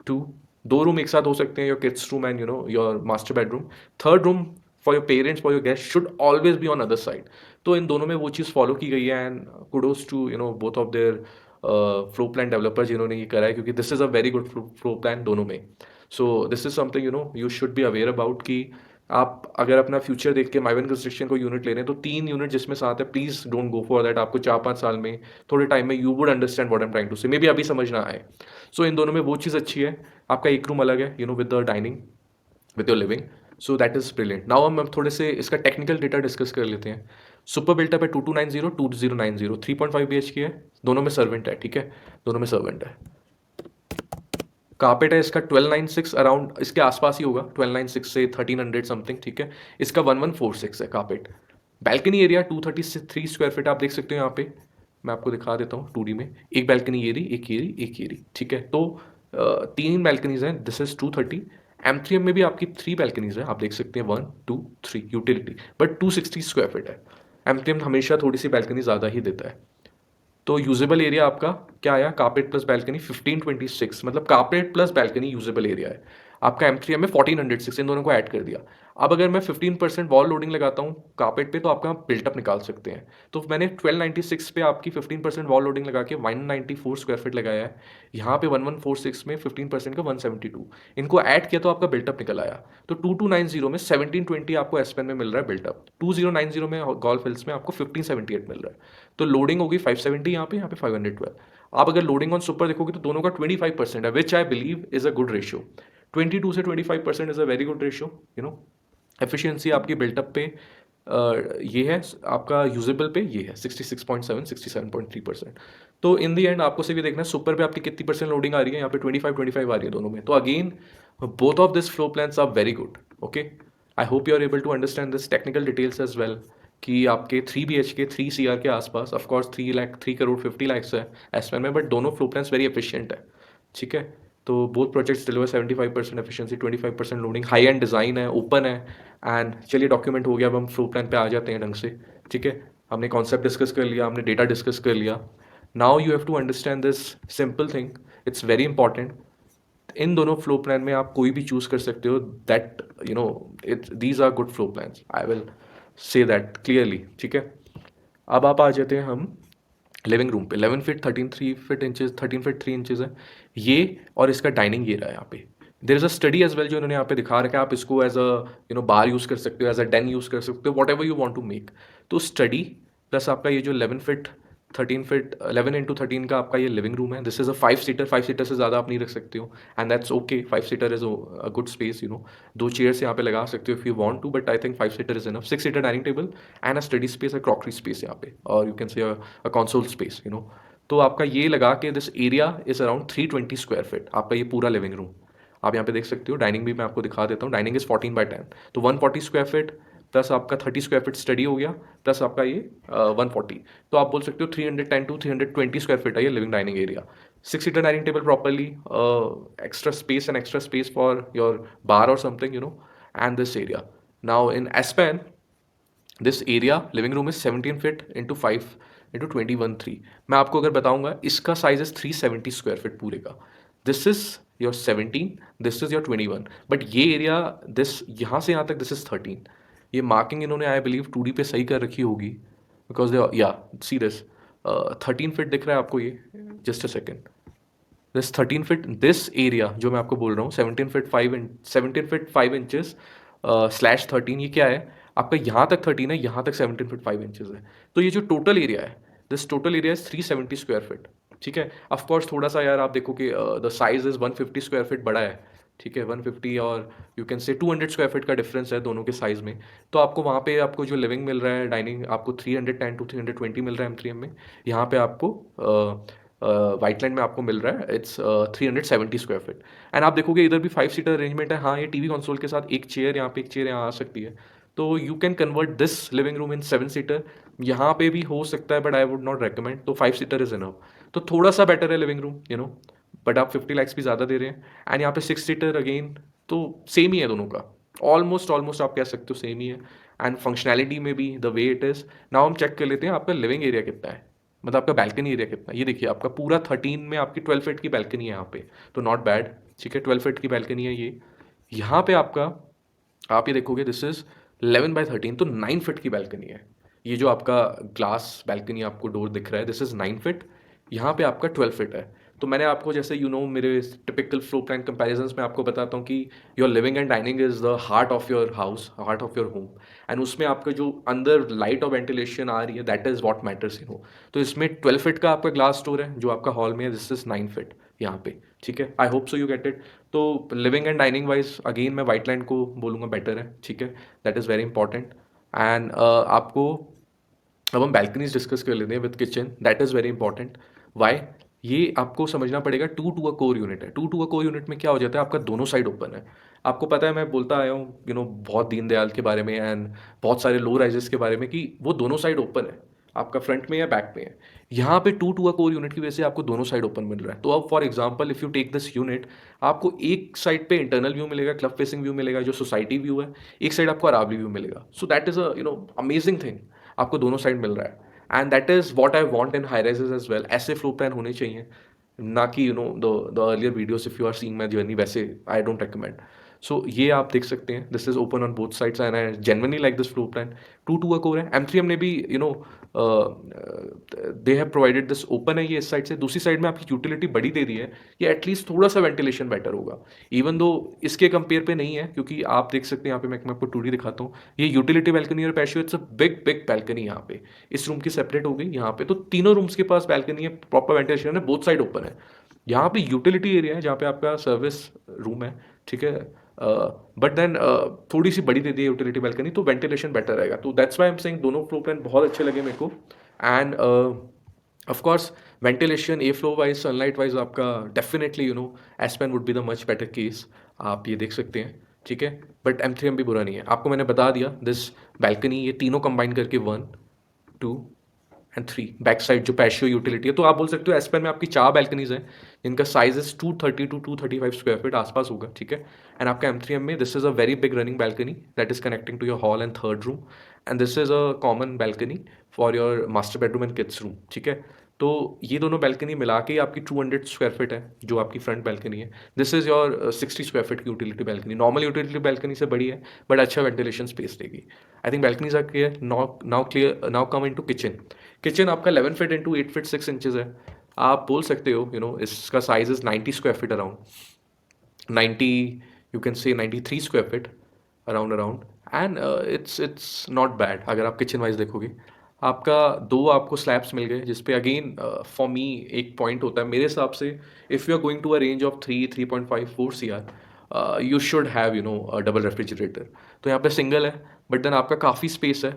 2, 2 रूम एक साथ हो सकते हैं, your kids room and your master bedroom. Third room for your parents, for your guest, should always be on other side. तो इन दोनों में वो चीज़ फॉलो की गई है, and kudos to both of their floor plan developer जिन्होंने ये करा है, क्योंकि this is a very good flow plan दोनों में। So this is something you should be aware about, कि आप अगर अपना फ्यूचर देख के माइवन कंस्ट्रक्शन को यूनिट ले रहे हैं, तो 3 यूनिट जिसमें साथ है, please don't go for that. आपको 4-5 साल में, थोड़े टाइम में, you would understand what I am trying to say, may be अभी समझ ना आए। सो इन दोनों में वो चीज़ अच्छी है, आपका एक रूम अलग है, with the dining, with your living. So that is brilliant. Now हम थोड़े से इसका टेक्निकल डेटा डिस्कस कर लेते हैं। सुपर बिल्टअप है 2290, 2090, 3.5 BHK है, दोनों में सर्वेंट है, ठीक है, दोनों में सर्वेंट है। कारपेट है इसका 1296, अराउंड इसके आसपास ही होगा, 1296 से 1300 समथिंग, ठीक है। इसका 1146 है carpet. Balcony area 233 square feet आप देख सकते हो यहाँ पे, मैं आपको दिखा देता हूँ 2D में। एक बैल्कनी ये रही, एक ये रही, एक ये रही, ठीक है। तो 3 बैल्कनीज हैं, दिस इज 230। M3M में भी आपकी 3 बैल्कनीज है, आप देख सकते हैं 1, 2, 3 यूटिलिटी, बट 260 स्क्वायर फीट है। M3M हमेशा थोड़ी सी बैल्कनी ज़्यादा ही देता है। तो यूजेबल एरिया आपका क्या आया, कारपेट प्लस बैल्कनी 1526, मतलब carpet plus balcony usable area है आपका। M3M में 1406, इन दोनों को ऐड कर दिया। अब अगर मैं 15% वॉल लोडिंग लगाता हूँ कारपेट पे, तो आपका बिल्टअप निकाल सकते हैं। तो मैंने 1296 पे आपकी 15% वॉल लोडिंग लगा के 194 स्क्वायर फीट लगाया है। यहाँ पे 1146 में 15% का 172, इनको ऐड किया तो आपका बिल्टअप निकल आया। तो 2290 में 1720 आपको एसपेन में मिल रहा है बिल्टअप, 2090 में गोल्फ हिल्स में आपको 1578 मिल रहा है। तो लोडिंग होगी 570, यहाँ पे 512। आप अगर लोडिंग ऑन सुपर देखोगे तो दोनों का 25% है, which I believe is a good ratio. 22 से 25% is a very good ratio, efficiency आपकी बिल्टअप पे ये है, आपका यूजेबल पे ये है 66.7, 67.3%। तो इन दी एंड आपको से भी देखना है सुपर पे आपकी कितनी परसेंट लोडिंग आ रही है, यहाँ पे 25-25 आ रही है दोनों में। तो again both of this floor plans are very good, okay. I hope you are able to understand this technical details as well, कि आपके 3 BHK 3 CR के आसपास, ऑफकोर्स 3 करोड़ 50 लाख है एसपेन में, बट दोनों फ्लो प्लान्स वेरी एफिशिएंट है, ठीक है। तो both projects deliver 75% efficiency, 25% loading, high and design है, ओपन है। एंड चलिए डॉक्यूमेंट हो गया, अब हम फ्लो प्लान पे आ जाते हैं ढंग से, ठीक है। हमने कॉन्सेप्ट डिस्कस कर लिया, हमने डेटा डिस्कस कर लिया. Now you have to understand this simple thing, it's very important. इन दोनों फ्लो प्लान में आप कोई भी चूज कर सकते हो. That you know it these are good floor plans, I will say that clearly. ठीक है, अब आप आ जाते हैं हम लिविंग रूम पे. 11 फीट 13 फीट 3 इंचेस है ये, और इसका डाइनिंग ये रहा है यहाँ पे. There is a study as well जो इन्होंने यहाँ पे दिखा रखा है. आप इसको एज अ बार यूज कर सकते हो, एज अ डेन यूज कर सकते हो, whatever you want to make. तो स्टडी प्लस आपका ये जो 11 इंटू 13 का आपका ये लिविंग रूम है. This is a 5 seater. 5 seater से ज़्यादा आप नहीं रख सकते हो, and that's okay. 5 seater is a good space. 2 chairs यहाँ पे लगा सकते हो if you want to, but I think 5 seater is enough. 6 seater dining table and a study space, a crockery space यहाँ पे, और यू कैन से अ console space. तो आपका ये लगा के this area is around 320 square feet, आपका ये पूरा लिविंग रूम. आप यहाँ पे देख सकते हो. डाइनिंग भी मैं आपको दिखा देता हूँ. डाइनिंग इज 14/10, तो 140 स्क्वायर फीट प्लस आपका 30 स्क्वायर फीट स्टडी हो गया, प्लस आपका ये 140. तो आप बोल सकते हो 310 to 320 स्क्वायर फीट है ये living dining area. 6 seater dining table properly, extra space for your bar और something, and this area. Now in Aspen, this area living room is 17 feet into 5 into 21 3. मैं आपको अगर बताऊंगा, इसका साइज इज 370 स्क्वायर फीट पूरे का. This is your 17, this is your 21, but ये area this यहाँ से यहाँ तक दिस इज 13. ये मार्किंग इन्होंने आई बिलीव 2D पे सही कर रखी होगी, बिकॉज या सी दिस 13 फीट दिख रहा है आपको ये. Just a second. This 13 feet, this area जो मैं आपको बोल रहा हूँ 17 फीट 5 इंचेस स्लैश 13, ये क्या है आपका, यहाँ तक 13 है, यहाँ तक 17 फीट 5 इंचेस है. तो ये जो टोटल एरिया है, this total area is 370 square feet. ठीक है, ऑफकोर्स थोड़ा सा यार आप देखो कि the size is 150 square feet बड़ा है. ठीक है, 150 और यू कैन से 200 स्क्वायर फीट का डिफरेंस है दोनों के साइज में. तो आपको वहाँ पे आपको जो लिविंग मिल रहा है, डाइनिंग आपको 310 to 320 मिल रहा है M3M में. यहाँ पे आपको वाइटलैंड में आपको मिल रहा है इट्स 370 स्क्वायर फीट. एंड आप देखोगे इधर भी 5 सीटर अरेंजमेंट है. हाँ, ये टीवी कंसोल के साथ एक चेयर यहाँ पे, एक चेयर यहाँ आ सकती है. तो you can convert this living room in 7 seater. यहाँ पे भी हो सकता है, but I would not recommend. तो 5 सीटर इज इनफ. तो थोड़ा सा बेटर है लिविंग रूम, बट आप 50 lakhs भी ज़्यादा दे रहे हैं. एंड यहाँ पे 6 सीटर अगेन, तो सेम ही है दोनों का. ऑलमोस्ट ऑलमोस्ट आप कह सकते हो सेम ही है. एंड फंक्शनैलिटी में भी the way it is. Now हम चेक कर लेते हैं आपका लिविंग एरिया कितना है, मतलब आपका बैल्कनी एरिया कितना है. ये देखिए आपका पूरा 13 में आपकी 12 फीट की बैल्कनी है यहाँ पे. तो नॉट बैड. ठीक है, 12 फीट की बैल्कनी है ये. यहाँ पे आपका, आप ये देखोगे दिस इज 11/13, तो 9 फीट की बैल्कनी है. ये जो आपका ग्लास बैल्कनी आपको डोर दिख रहा है, दिस इज 9 फीट. यहाँ पे आपका 12 फीट है. तो मैंने आपको जैसे मेरे टिपिकल फ्लो प्लान कंपैरिजंस में आपको बताता हूँ कि your living and dining is the heart of your house, heart of your home. And उसमें आपका जो अंदर लाइट और वेंटिलेशन आ रही है, दैट इज वॉट मैटर्स. तो इसमें 12 फीट का आपका ग्लास डोर है जो आपका हॉल में है. दिस इज 9 फीट यहाँ पे. ठीक है, I hope so you get it. तो living and dining wise again मैं वाइटलैंड को बोलूँगा बेटर है. ठीक है, that is very important. And आपको, अब हम बैल्कनीज डिस्कस कर लेते हैं with kitchen. That is very important. Why, ये आपको समझना पड़ेगा. 2 to a core यूनिट है. 2 to a core यूनिट में क्या हो जाता है, आपका दोनों साइड ओपन है. आपको पता है मैं बोलता आया हूँ बहुत दीनदयाल के बारे में एंड बहुत सारे लो राइजेस के बारे में कि वो दोनों साइड ओपन है, आपका फ्रंट में या बैक में है. यहाँ पे 2 to a core यूनिट की वजह से आपको दोनों साइड ओपन मिल रहा है. तो अब for example if you take this unit, आपको एक साइड पे इंटरनल व्यू मिलेगा, क्लब फेसिंग व्यू मिलेगा जो सोसाइटी व्यू है, एक साइड आपको अरावली व्यू मिलेगा. So that is amazing thing, आपको दोनों साइड मिल रहा है. And that is what I want in high rises as well. ऐसे फ्लो प्लान होने चाहिए, ना कि the earlier videos if you are seeing my journey, वैसे आई डोंट रिकमेंड. सो ये आप देख सकते हैं, this is open on both sides and I genuinely like this flow plan. 2 to a core है. M3M ने भी they have provided this open है ये इस साइड से. दूसरी साइड में आपकी यूटिलिटी बड़ी दे दी है, ये एटलीस्ट थोड़ा सा वेंटिलेशन बेटर होगा. इवन दो इसके कंपेयर पे नहीं है, क्योंकि आप देख सकते हैं यहाँ पे मैं आपको 2D दिखाता हूँ. ये यूटिलिटी बैल्कनी और patio, it's a big big balcony. यहाँ पे इस रूम की सेपरेट हो गई यहाँ पे, तो तीनों रूम्स के पास बैल्कनी है, प्रॉपर वेंटिलेशन है, बोथ साइड ओपन है. यहाँ पे यूटिलिटी एरिया है जहाँ पे आपका सर्विस रूम है. ठीक है, बट देन थोड़ी सी बड़ी दे दी यूटिलिटी बैल्कनी, तो वेंटिलेशन बेटर रहेगा. तो दैट्स वाई एम सेइंग दोनों फ्लो प्लान बहुत अच्छे लगे मेरे को. And of course ventilation, a flow wise, sunlight wise आपका definitely Aspen would be the much better case. आप ये देख सकते हैं. ठीक है, बट M3M भी बुरा नहीं है. आपको मैंने बता दिया दिस बैल्कनी, ये तीनों कंबाइन करके 1, 2 एंड 3 बैक साइड जो पैशियो यूटिलिटी है। तो आप बोल सकते हो एस्पेन में आपकी 4 बैल्कनीज हैं, इनका size is 230 to 235 square feet आसपास होगा, ठीक है। एंड आपका M3M में this is a very big running balcony that is connecting to your hall and third room, and this is a common balcony for your master bedroom and kids room, ठीक है। तो ये दोनों balcony मिला के आपकी 200 square feet है जो आपकी फ्रंट बैल्कनी है। This is your 60 square feet की utility balcony, normal utility balcony से बड़ी है बट अच्छा वेंटिलेशन स्पेस देगी। I think balconies are clear. Now clear, now come into kitchen. Kitchen आपका 11 फीट इंटू 8 फीट 6 इंचेस है। आप बोल सकते हो इसका size is 90 square feet around 90, you can से 93 square feet around and it's not bad. अगर आप किचन वाइज देखोगे आपका दो आपको स्लैब्स मिल गए जिसपे अगेन फॉर मी एक पॉइंट होता है मेरे हिसाब से, if you are going to a range of 3.5 4 CR you should have double refrigerator. तो यहाँ पे सिंगल है बट देन आपका काफ़ी स्पेस है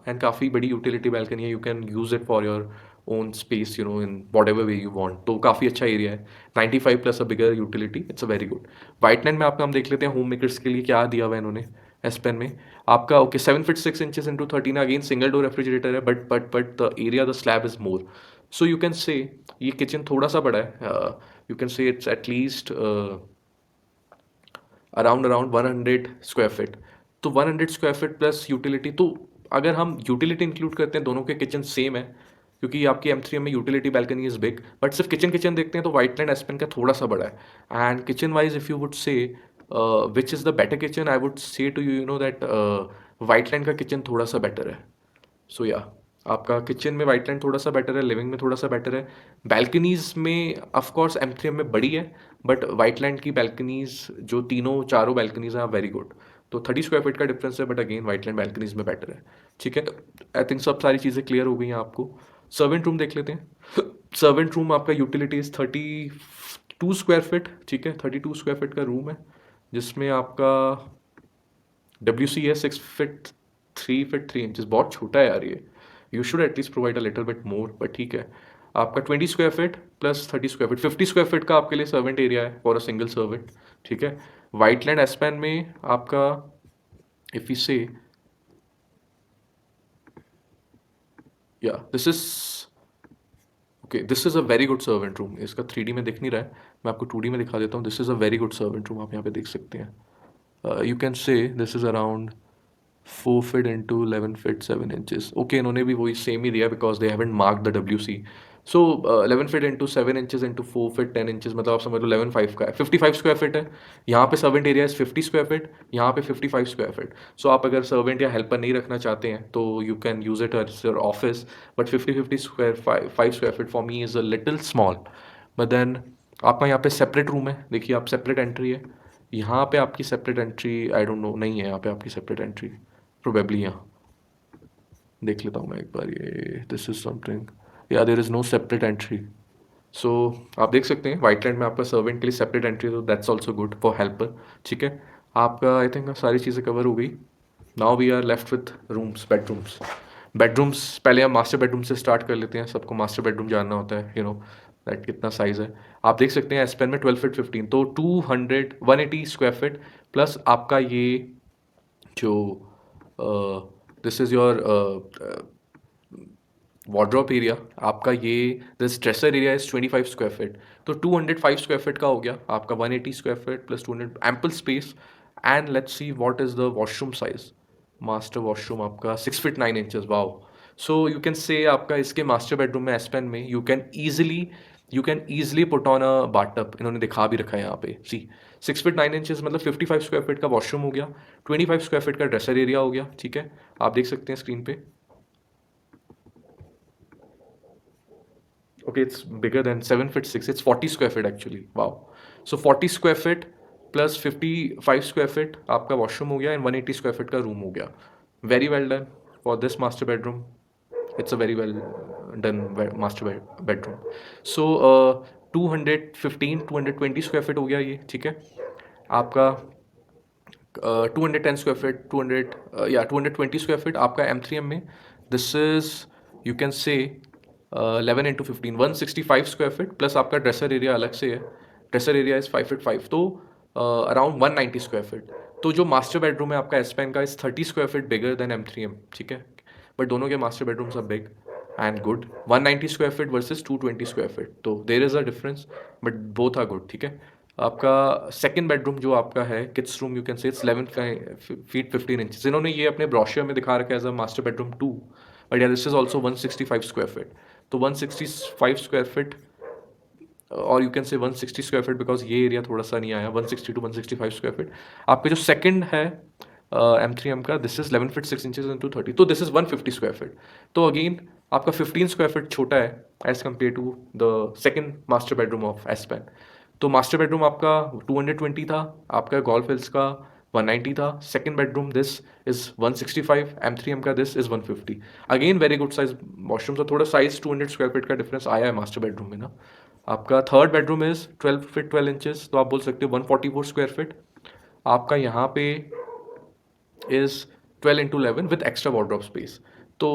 एंड काफ़ी बड़ी यूटिलिटी बैल्कनी है, you can use it for your own space in what ever way you want. तो काफ़ी अच्छा एरिया है, 95 plus a bigger utility, it's a very good. White land में आपका हम देख लेते हैं होम मेकर्स के लिए क्या दिया हुआ है इन्होंने एस पेन में। आपका okay 7 feet 6 inches into 13 again single door refrigerator है but the area the slab is more, so you can say ये किचन थोड़ा सा बड़ा है, you can say it's at least around 100 square feet. तो 100 स्क्वायर फीट प्लस यूटिलिटी, तो अगर हम यूटिलिटी इंक्लूड करते हैं दोनों के किचन सेम है क्योंकि आपकी M3M में utility balcony is big, but सिर्फ किचन किचन देखते हैं तो वाइट लैंड एस्पेन का थोड़ा सा बड़ा है। And kitchen wise if you would say which is the better kitchen, I would say to you know that Whiteland का किचन थोड़ा सा बेटर है। सो या आपका किचन में वाइट लैंड थोड़ा सा बेटर है, लिविंग में थोड़ा सा बेटर है। बैल्कनीज में ऑफ कोर्स M3M में बड़ी है बट वाइट लैंड की बैल्कनीज जो तीनों चारों बैल्कनीज हैं वेरी गुड। तो 30 स्क्वायर फीट का डिफरेंस है but again white land balconies में बेटर है, ठीक है। आई थिंक सब सारी चीज़ें क्लियर हो गई हैं आपको। सर्वेंट रूम देख लेते हैं। सर्वेंट रूम आपका यूटिलिटी इज 32 स्क्वायर फीट, ठीक है। 32 स्क्वायर फीट का रूम है जिसमें आपका WC है 6 फीट 3 इंचेस, बहुत छोटा है यार ये। You should at least provide a little bit more but ठीक है। आपका 20 square feet plus 30 square feet 50 square feet का आपके लिए सर्वेंट एरिया है फॉर अ सिंगल सर्वेंट, ठीक है। वाइट लैंड एस्पैन में आपका इफ यू से या this is okay, this is a very good servant room. इसका 3D में दिख नहीं रहा है, मैं आपको 2D में दिखा देता हूँ। This is a very good servant room, आप यहाँ पे देख सकते हैं। यू कैन से this is around 4 feet into 11 feet 7 inches. Okay, इन्होंने भी वही सेम ही दिया because they haven't mark the WC। So 11 feet into 7 inches into 4 feet 10 inches, मतलब आप समझ लो 11.5 का है। 55 स्क्वायर फीट है। यहाँ पे servant area is 50 square feet, यहाँ पे 55 स्क्वायर फीट। सो आप अगर सर्वेंट या हेल्पर नहीं रखना चाहते हैं तो you can use it as your office, but 50 square 5 square feet for me is a little small. But then आपका यहाँ पे सेपरेट रूम है, देखिए आप सेपरेट एंट्री है। यहाँ पे आपकी separate entry I don't know नहीं है, यहाँ पे आपकी सेपरेट एंट्री प्रोबेबली यहाँ देख लेता हूँ मैं एक बार। ये this is something, yeah there is no separate entry. So आप देख सकते हैं वाइट लैंड में आपका सर्वेंट के लिए सेपरेट एंट्री, तो that's also good for helper, ठीक है। आपका आई थिंक सारी चीज़ें कवर हो गई। Now we are left with rooms, bedrooms. Bedrooms पहले हम मास्टर बेडरूम से स्टार्ट कर लेते हैं, सबको मास्टर बेडरूम जानना होता है दैट कितना साइज़ है। आप देख सकते हैं एस्पेन में 12 फीट 15, तो 180 स्क्वायर फीट प्लस आपका ये जो this is your wardrobe area, आपका ये this dresser area is 25 square feet, तो 205 स्क्वायर फीट का हो गया आपका 180 square feet plus 200 ample space. And let's see what is the washroom size. Master washroom आपका 6 feet 9 inches, wow. So you can say आपका इसके मास्टर बेडरूम में Aspen में you can easily put on a bathtub, इन्होंने दिखा भी रखा है यहाँ पे सी। 6 फीट 9 इंचेस मतलब 55 स्क्वायर फीट का वॉशरूम हो गया, 25 स्क्वायर फीट का ड्रेसर एरिया हो गया, ठीक है। आप देख सकते हैं स्क्रीन पे। Okay, it's bigger than 7 feet 6. It's 40 square feet actually. Wow. So 40 square feet plus 55 square feet आपका वॉशरूम हो गया एंड 180 स्क्वायर फीट का रूम हो गया। Very well done for this master bedroom. It's a very well done master bedroom. So 220 square feet हो गया ये, ठीक है। आपका 210 स्क्वायर फीट 220 स्क्वायर फीट आपका M3M में। दिस इज यू कैन से 11 into 15 165 स्क्वायर फीट प्लस आपका ड्रेसर एरिया अलग से है। ड्रेसर एरिया इज 5 फीट 5, तो अराउंड 190 स्क्वायर फीट। तो जो मास्टर बेडरूम है आपका एस्पेन का is 30 square feet bigger than M3M, ठीक है। बट दोनों के master bedrooms are big. And good. 190 square feet versus 220 square feet, तो there is a difference but both are good. ठीक है. आपका सेकंड बेडरूम जो आपका है kids room, you can say it's 11 feet 15 inches. इन्होंने ये अपने ब्रोशर में दिखा रखा है as a master bedroom 2, but या this is also 165 square feet. तो 165 स्क्वायर फीट और यू कैन से 160 स्क्वायर फीट बिकॉज ये एरिया थोड़ा सा नहीं आया. 160 टू 165 स्क्वायर फीट. आपका जो सेकंड है M3M का, this is 11 feet 6 inches into 30, तो दिस इज 150 स्क्वायर फीट. तो अगेन आपका 15 स्क्वायर फीट छोटा है as compare to the second master bedroom of Aspen. तो मास्टर बेडरूम आपका 220 था, आपका गोल्फ हिल्स का 190 था. Second bedroom this is 165, M3M का this is 150. Again very good size washroom. तो थोड़ा साइज 200 स्क्वायर फीट का डिफरेंस आया है मास्टर बेडरूम में ना. आपका third bedroom is 12 feet 12 inches, तो आप बोल सकते हो 144 स्क्वायर फीट. आपका यहाँ पे is 12 into 11 with extra wardrobe space. तो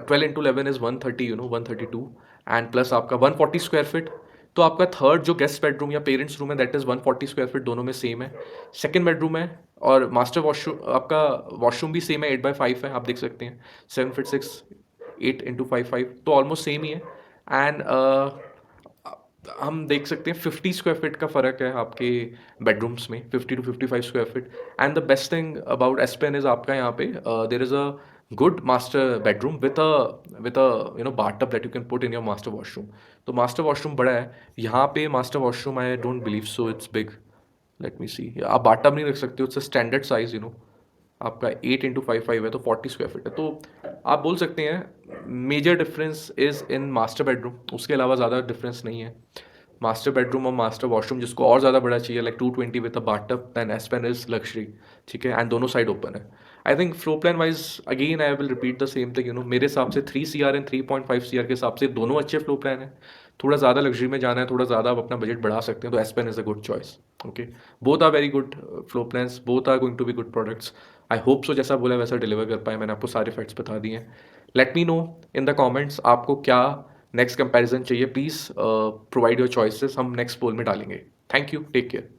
12 into 11 is 130, 132, एंड प्लस आपका 140 स्क्वायर फीट. तो आपका थर्ड जो गेस्ट बेडरूम या पेरेंट्स रूम है दैट इज 140 स्क्वायर फीट, दोनों में सेम है. सेकंड बेडरूम है और मास्टर वॉशरूम, आपका वॉशरूम भी सेम है, 8x5 है, आप देख सकते हैं. 7 फीट 6, 8 into 5, तो ऑलमोस्ट सेम ही है. एंड हम देख सकते हैं 50 स्क्वायर फीट का फ़र्क है आपके बेडरूम्स में, 50 to 55 square feet. And the best thing about Aspen is आपका यहाँ पे there is a good master bedroom with a bathtub that you can put in your master washroom. तो मास्टर वॉशरूम बड़ा है यहाँ पे. Master washroom I don't believe so it's big. Let me see. आप bathtub नहीं रख सकते हो, इट्स अ स्टैंडर्ड साइज. आपका 8x5 है तो 40 स्क्वायर फीट है. तो आप बोल सकते हैं major difference is in master bedroom, उसके अलावा ज़्यादा डिफरेंस नहीं है. मास्टर बेडरूम और मास्टर वॉशरूम जिसको और ज़्यादा बड़ा चाहिए like 220 with a bathtub, then Aspen is luxury. ठीक है. एंड दोनों साइड ओपन है. I think floor plan wise again I will repeat the same thing. मेरे हिसाब से 3 CR एंड 3.5 CR के हिसाब से दोनों अच्छे फ्लोर प्लान है. थोड़ा ज़्यादा लग्जरी में जाना है, थोड़ा ज़्यादा आप अपना बजट बढ़ा सकते हैं, तो Aspen is a good choice. Okay. Both are very good floor plans, both are going to be good products. I hope so जैसा बोला वैसा डिलीवर कर पाए. मैंने आपको सारे फैक्ट्स बता दिए हैं. Let me know in the comments आपको क्या नेक्स्ट कंपैरिजन चाहिए. प्लीज़ प्रोवाइड योर चॉइसेस, हम नेक्स्ट पोल में डालेंगे. Thank you. Take care.